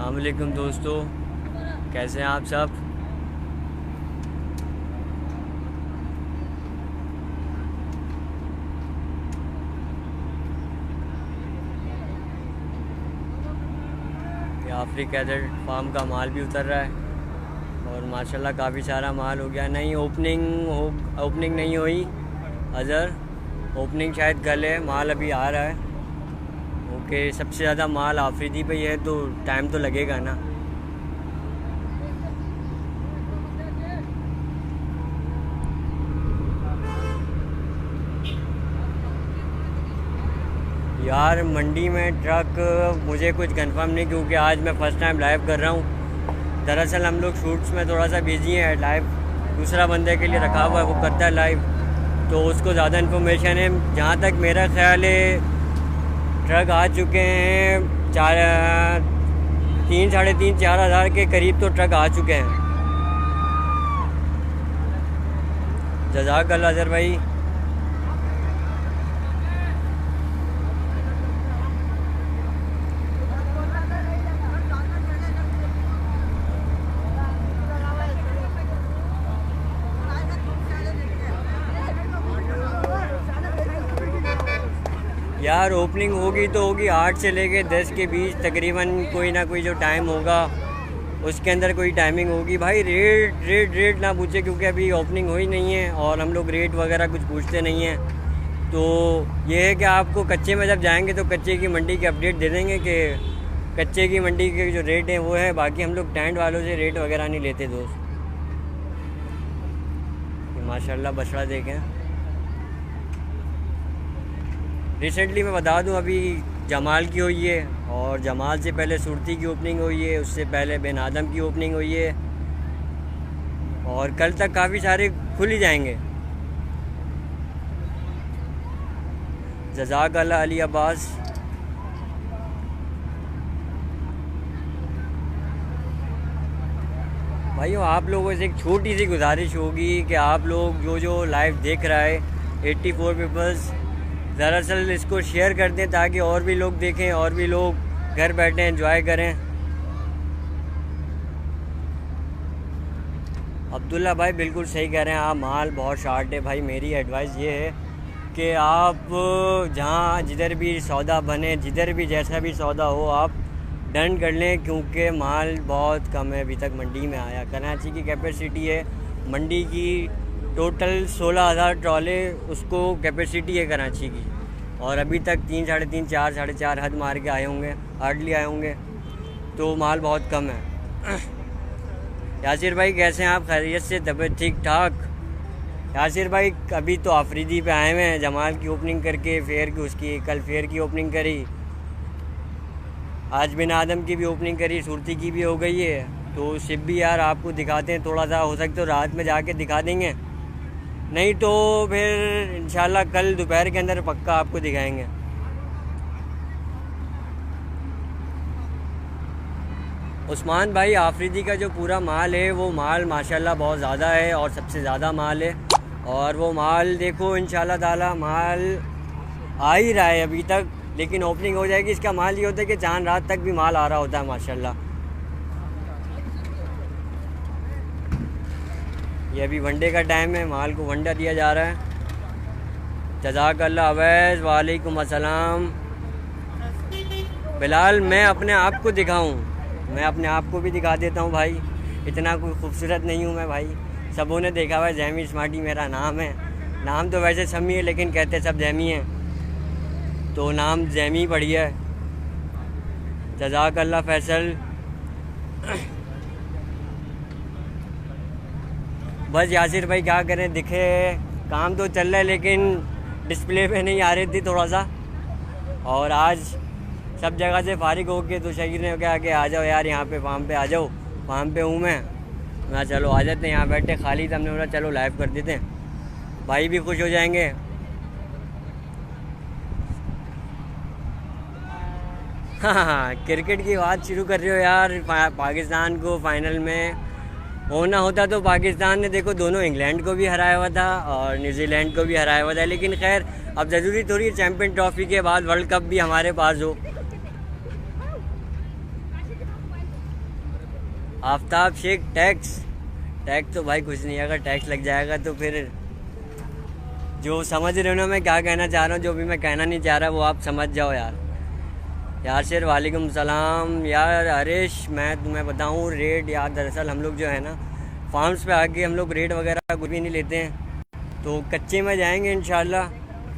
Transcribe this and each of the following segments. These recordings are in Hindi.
अस्सलाम वालेकुम दोस्तों, कैसे हैं आप सब। ये आफरी कैडेट फार्म का माल भी उतर रहा है और माशाल्लाह काफ़ी सारा माल हो गया। नहीं ओपनिंग नहीं हुई अज़र, ओपनिंग शायद कल है। माल अभी आ रहा है। ओके, सबसे ज़्यादा माल आफरीदी पे ही है तो टाइम तो लगेगा ना। यार मंडी में ट्रक मुझे कुछ कंफर्म नहीं, क्योंकि आज मैं फ़र्स्ट टाइम लाइव कर रहा हूँ। दरअसल हम लोग शूट्स में थोड़ा सा बिजी हैं। लाइव दूसरा बंदे के लिए रखा हुआ है, वो करता है लाइव, तो उसको ज़्यादा इन्फॉर्मेशन है। जहाँ तक मेरा ख्याल है ट्रक आ चुके हैं 3 साढ़े 4 हज़ार के करीब तो ट्रक आ चुके हैं। जज़ाकल्लाह अज़र भाई। यार ओपनिंग होगी तो होगी 8 से लेके 10 के बीच तकरीबन, कोई ना कोई जो टाइम होगा उसके अंदर कोई टाइमिंग होगी। भाई रेट ना पूछे, क्योंकि अभी ओपनिंग हुई नहीं है और हम लोग रेट वगैरह कुछ पूछते नहीं हैं। तो ये है कि आपको कच्चे में जब जाएंगे तो कच्चे की मंडी की अपडेट दे देंगे कि कच्चे की मंडी के जो रेट हैं वो है। बाकी हम लोग टेंट वालों से रेट वगैरह नहीं लेते दोस्त। माशाल्लाह बछड़ा देखें। रिसेंटली मैं बता दूं, अभी जमाल की हुई है और जमाल से पहले सुरती की ओपनिंग हुई है, उससे पहले बिन आदम की ओपनिंग हुई है और कल तक काफ़ी सारे खुल ही जाएंगे। जज़ाकल्लाह अली अब्बास। भाइयों आप लोगों से एक छोटी सी गुजारिश होगी कि आप लोग जो लाइव देख रहा है 84 पीपल्स, दरअसल इसको शेयर कर दें ताकि और भी लोग देखें और भी लोग घर बैठे एंजॉय करें। अब्दुल्ला भाई बिल्कुल सही कह रहे हैं आप, माल बहुत शार्ट है भाई। मेरी एडवाइस ये है कि आप जहाँ जिधर भी सौदा बने, जिधर भी जैसा भी सौदा हो, आप डन कर लें, क्योंकि माल बहुत कम है अभी तक मंडी में आया। कराची की कैपेसिटी है मंडी की टोटल 16,000 ट्रॉले, उसको कैपेसिटी है कराची की, और अभी तक 3 साढ़े 3 4 साढ़े 4 हद मार के आए होंगे, हार्डली आए होंगे, तो माल बहुत कम है। यासिर भाई कैसे हैं आप, खैरियत से, तबीयत ठीक ठाक। यासिर भाई अभी तो आफरीदी पे आए हुए हैं, जमाल की ओपनिंग करके फेयर की, उसकी कल फेयर की ओपनिंग करी, आज बिन आदम की भी ओपनिंग करी, सुरती की भी हो गई है। तो शिप भी यार आपको दिखाते हैं, थोड़ा सा हो सकता तो रात में जाके दिखा देंगे, नहीं तो फिर इंशाल्लाह कल दोपहर के अंदर पक्का आपको दिखाएंगे। उस्मान भाई आफरीदी का जो पूरा माल है वो माल माशाल्लाह बहुत ज़्यादा है और सबसे ज़्यादा माल है, और वो माल देखो इंशाल्लाह ताला माल आ ही रहा है अभी तक, लेकिन ओपनिंग हो जाएगी। इसका माल ये होता है कि चांद रात तक भी माल आ रहा होता है माशाल्लाह। ये अभी वनडे का टाइम है, माल को वनडा दिया जा रहा है। जज़ाकल्लाह अवैस, वालेकुम अस्सलाम। बिलाल मैं अपने आप को दिखाऊं, मैं अपने आप को भी दिखा देता हूं भाई, इतना कोई खूबसूरत नहीं हूं मैं भाई। सबों ने देखा हुआ है, जैमी स्मार्टी मेरा नाम है। नाम तो वैसे समी है लेकिन कहते सब जैमी हैं, तो नाम जैमी बढ़िया है। जज़ाकल्लाह फैसल। बस यासिर भाई क्या करें, दिखे काम तो चल रहा है लेकिन डिस्प्ले पे नहीं आ रही थी थोड़ा सा, और आज सब जगह से फारिग हो के तो शहीर ने कहा कि आ जाओ यार यहाँ पे फार्म पे आ जाओ। फार्म पे हूँ मैं चलो आ जाते हैं, यहाँ बैठे खाली था, हमने बोला चलो लाइव कर देते हैं, भाई भी खुश हो जाएंगे। हाँ, क्रिकेट की बात शुरू कर रहे हो यार। पाकिस्तान को फाइनल में होना होता तो पाकिस्तान ने देखो दोनों इंग्लैंड को भी हराया हुआ था और न्यूजीलैंड को भी हराया हुआ था, लेकिन खैर अब ज़रूरी थोड़ी चैम्पियन ट्रॉफी के बाद वर्ल्ड कप भी हमारे पास हो। आफ्ताब शेख टैक्स तो भाई कुछ नहीं है, अगर टैक्स लग जाएगा तो फिर जो समझ रहे हो ना मैं क्या कहना चाह रहा हूँ, जो भी मैं कहना नहीं चाह रहा वो आप समझ जाओ यार। यासिर वालेकुम सलाम। यार हरीश मैं तुम्हें बताऊँ रेट, यार दरअसल हम लोग जो है ना फार्म्स पे आके हम लोग रेट वगैरह कुछ भी नहीं लेते हैं, तो कच्चे में जाएंगे इंशाल्लाह,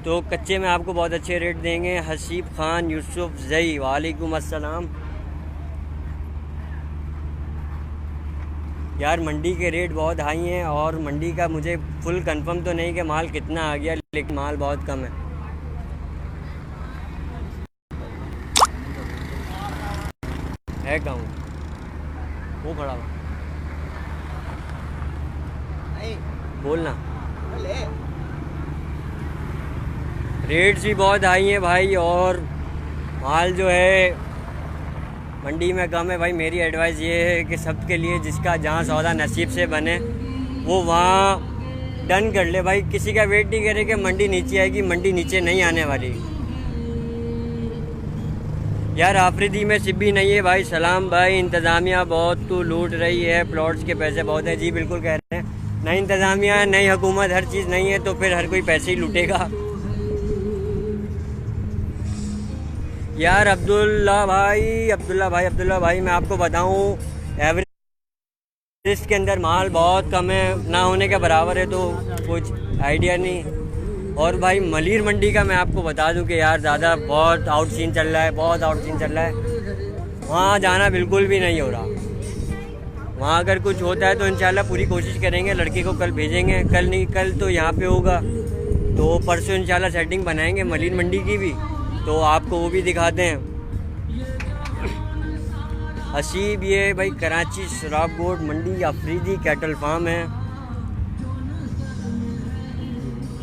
तो कच्चे में आपको बहुत अच्छे रेट देंगे। हसीब खान यूसुफ जई वालेकुम अस्सलाम। यार मंडी के रेट बहुत हाई हैं, और मंडी का मुझे फुल कंफर्म तो नहीं कि माल कितना आ गया, लेकिन माल बहुत कम है कहूँ वो खड़ा हुआ बोलना। रेट्स भी बहुत हाई हैं भाई, और माल जो है मंडी में कम है भाई। मेरी एडवाइस ये है कि सबके लिए जिसका जहाँ सौदा नसीब से बने वो वहाँ डन कर ले भाई, किसी का वेट नहीं करे कि मंडी नीचे आएगी, मंडी नीचे नहीं आने वाली। यार आफरीदी में सिब्बी नहीं है भाई, सलाम भाई। इंतज़ामिया बहुत तो लूट रही है, प्लॉट्स के पैसे बहुत हैं। जी बिल्कुल कह रहे हैं, नई इंतज़ामिया नई हुकूमत हर चीज़ नहीं है, तो फिर हर कोई पैसे ही लूटेगा। यार अब्दुल्ला भाई मैं आपको बताऊं एवरेज के अंदर माल बहुत कम है, ना होने के बराबर है, तो कुछ आइडिया नहीं। और भाई मलीर मंडी का मैं आपको बता दूं कि यार ज़्यादा बहुत आउट सीन चल रहा है, वहाँ जाना बिल्कुल भी नहीं हो रहा। वहाँ अगर कुछ होता है तो इंशाल्लाह पूरी कोशिश करेंगे, लड़के को कल भेजेंगे, कल तो यहाँ पे होगा, तो परसों इंशाल्लाह सेटिंग बनाएंगे मलीर मंडी की भी, तो आपको वो भी दिखाते हैं। हसीब ये भाई कराची सराबकोट मंडी अफरीदी कैटल फार्म है।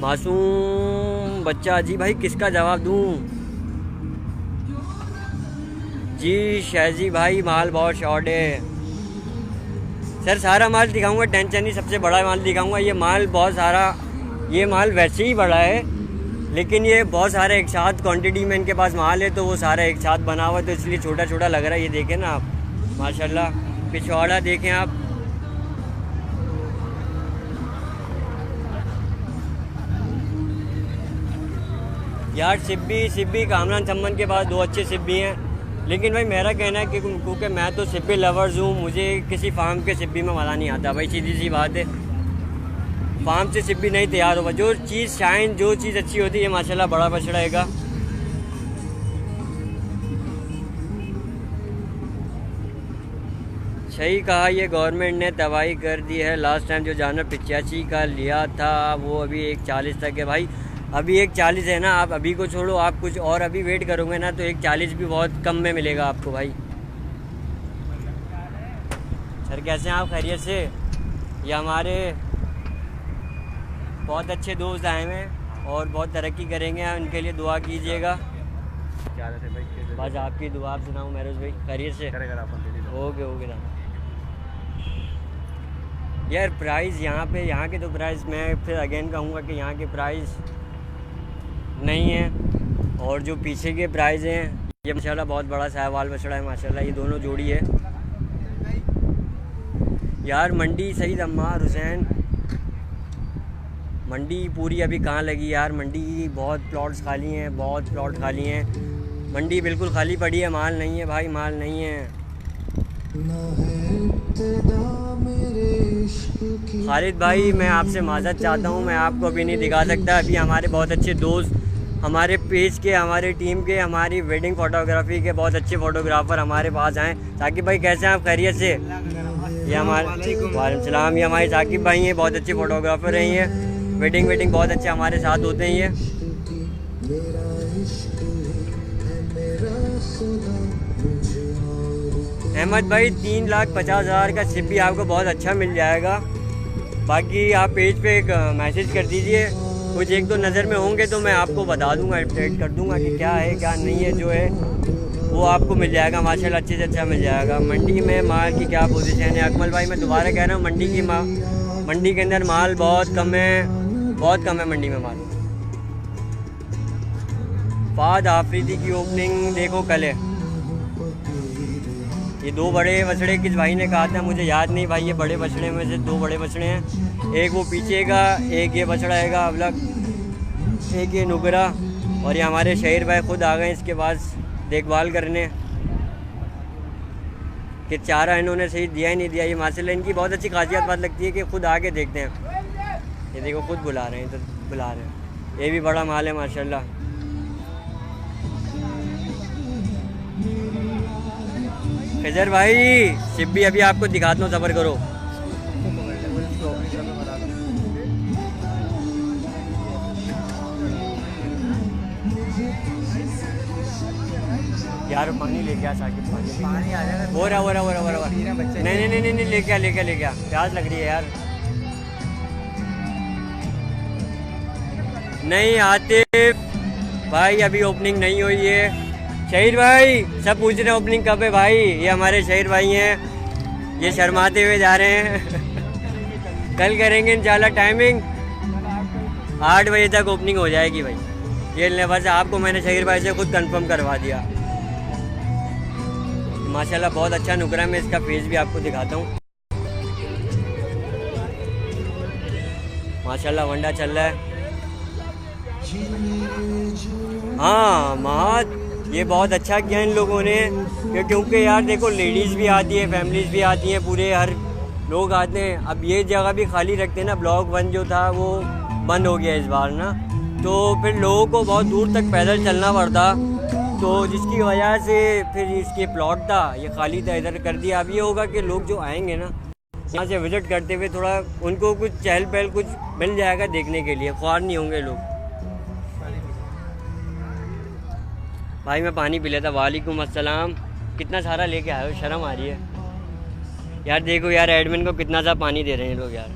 मासूम बच्चा जी भाई किसका जवाब दूं? जी शहजी भाई माल बहुत शॉर्ट है सर, सारा माल दिखाऊंगा, टेंशन नहीं, सबसे बड़ा माल दिखाऊंगा। ये माल बहुत सारा, ये माल वैसे ही बड़ा है, लेकिन ये बहुत सारे एक साथ क्वांटिटी में इनके पास माल है, तो वो सारा एक साथ बना हुआ है, तो इसलिए छोटा छोटा लग रहा है। ये देखें ना आप, माशाल्लाह पिछवाड़ा देखें आप। यार सिब्बी कामरान चमन के पास 2 अच्छे सिब्बी हैं, लेकिन भाई मेरा कहना है कि क्योंकि मैं तो सिब्बी लवर्स हूँ, मुझे किसी फार्म के सिब्बी में मज़ा नहीं आता भाई, सीधी सी बात है। फार्म से सिब्बी नहीं तैयार होगा, जो चीज़ शाइन, जो चीज़ अच्छी होती है माशाल्लाह बड़ा बछड़ा है। सही कहा, ये गवर्नमेंट ने तबाही कर दी है। लास्ट टाइम जो जानवर 85 का लिया था वो अभी 140 तक है भाई, अभी 140 है ना। आप अभी को छोड़ो, आप कुछ और अभी वेट करोगे ना तो 140 भी बहुत कम में मिलेगा आपको भाई। सर कैसे हैं आप, खैरियत से? ये हमारे बहुत अच्छे दोस्त आए हैं और बहुत तरक्की करेंगे, उनके लिए दुआ कीजिएगा। बस आपकी दुआ, आप सुनाऊँ महरोज भाई, खैरियत से? ओके ना यार। प्राइस यहाँ के तो प्राइस मैं फिर अगेन कहूँगा कि यहाँ के प्राइस नहीं है, और जो पीछे के प्राइस हैं ये माशाल्लाह बहुत बड़ा साहवाल बछड़ा है माशाल्लाह, ये दोनों जोड़ी है। यार मंडी सईद अम्मार हुसैन, मंडी पूरी अभी कहाँ लगी यार, मंडी बहुत प्लॉट्स खाली हैं, बहुत प्लॉट खाली हैं, मंडी बिल्कुल खाली पड़ी है, माल नहीं है भाई, माल नहीं है। खालिद भाई मैं आपसे माज़रत चाहता हूँ, मैं आपको अभी नहीं दिखा सकता। अभी हमारे बहुत अच्छे दोस्त, हमारे पेज के, हमारी टीम के, हमारी वेडिंग फोटोग्राफी के बहुत अच्छे फ़ोटोग्राफ़र हमारे पास आएँ। साकिब भाई कैसे हैं आप, खैरियत से? ये हमारे वालेकुम सलाम, ये हमारे साकिब भाई हैं, बहुत अच्छे फ़ोटोग्राफ़र हैं, ये वेडिंग बहुत अच्छे हमारे साथ होते हैं। ये अहमद भाई 3,50,000 का सिब्बी आपको बहुत अच्छा मिल जाएगा। बाकी आप पेज पे एक मैसेज कर दीजिए, कुछ एक दो नज़र में होंगे तो मैं आपको बता दूंगा, अपडेट कर दूंगा कि क्या है क्या नहीं है, जो है वो आपको मिल जाएगा माशाल्लाह, अच्छे से अच्छा मिल जाएगा। मंडी में माल की क्या पोजीशन है अकमल भाई? मैं दोबारा कह रहा हूँ, मंडी के अंदर माल बहुत कम है मंडी में माल। फाद आफरीदी की ओपनिंग देखो कल है। ये 2 बड़े बछड़े किस भाई ने कहा था मुझे याद नहीं भाई। ये बड़े बछड़े में से 2 बड़े बछड़े हैं, एक वो पीछे का, एक ये बछड़ा हैगा अवलग, एक ये नुकरा। और ये हमारे शहीर भाई खुद आ गए इसके पास देखभाल करने कि चारा इन्होंने सही दिया ही नहीं दिया। ये माशाल्लाह इनकी बहुत अच्छी खासियत बात लगती है कि खुद आके देखते हैं। ये देखो खुद बुला रहे हैं, तो बुला रहे हैं। ये भी बड़ा माल है माशाल्लाह। खजर भाई शिब्बी अभी आपको दिखाता हूँ, सब्र करो। यार पानी लेके आ साकिब, पानी आ जाएगा। हो रहा नहीं लेके आ प्यास लग रही है यार। नहीं आते भाई अभी ओपनिंग नहीं हुई है। शहीर भाई सब पूछ रहे हैं ओपनिंग कब है भाई। ये हमारे शहीर भाई हैं, ये शर्माते हुए जा रहे हैं। कल करेंगे इंशाल्लाह। टाइमिंग 8 बजे तक ओपनिंग हो जाएगी भाई। ये ले बस आपको मैंने शहीर भाई से खुद कंफर्म करवा दिया। माशाल्लाह बहुत अच्छा नुकरा। मैं इसका फेस भी आपको दिखाता हूँ। माशाल्लाह वंडा चल रहा है। हाँ महत ये बहुत अच्छा किया इन लोगों ने, क्योंकि यार देखो लेडीज़ भी आती है, फैमिलीज भी आती हैं, पूरे हर लोग आते हैं। अब ये जगह भी खाली रखते हैं ना। ब्लॉक 1 जो था वो बंद हो गया इस बार ना, तो फिर लोगों को बहुत दूर तक पैदल चलना पड़ता, तो जिसकी वजह से फिर इसके प्लॉट था ये खाली था, इधर कर दिया। अब ये होगा कि लोग जो आएंगे ना यहाँ से विज़िट करते हुए थोड़ा उनको कुछ चहल पहल कुछ मिल जाएगा देखने के लिए, ख्वार नहीं होंगे लोग। भाई मैं पानी पी लेता। वालेकुम अस्सलाम। कितना सारा लेके आए हो, शर्म आ रही है यार। देखो यार एडमिन को कितना सा पानी दे रहे हैं लोग यार।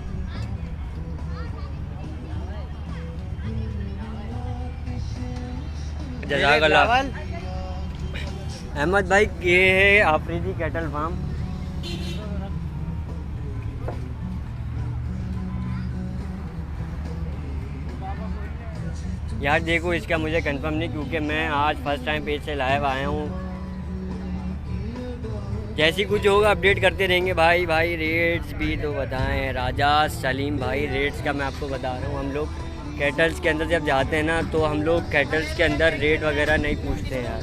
जज़ाकल्लाह। अहमद भाई ये है आफरीदी कैटल फार्म। यार देखो इसका मुझे कंफर्म नहीं, क्योंकि मैं आज फर्स्ट टाइम पेज से लाइव आया हूँ। जैसी कुछ होगा अपडेट करते रहेंगे भाई। रेट्स भी तो बताएं। राजा सलीम भाई रेट्स का मैं आपको बता रहा हूँ। हम लोग कैटल्स के अंदर जब जाते हैं ना तो हम लोग कैटल्स के अंदर रेट वगैरह नहीं पूछते यार।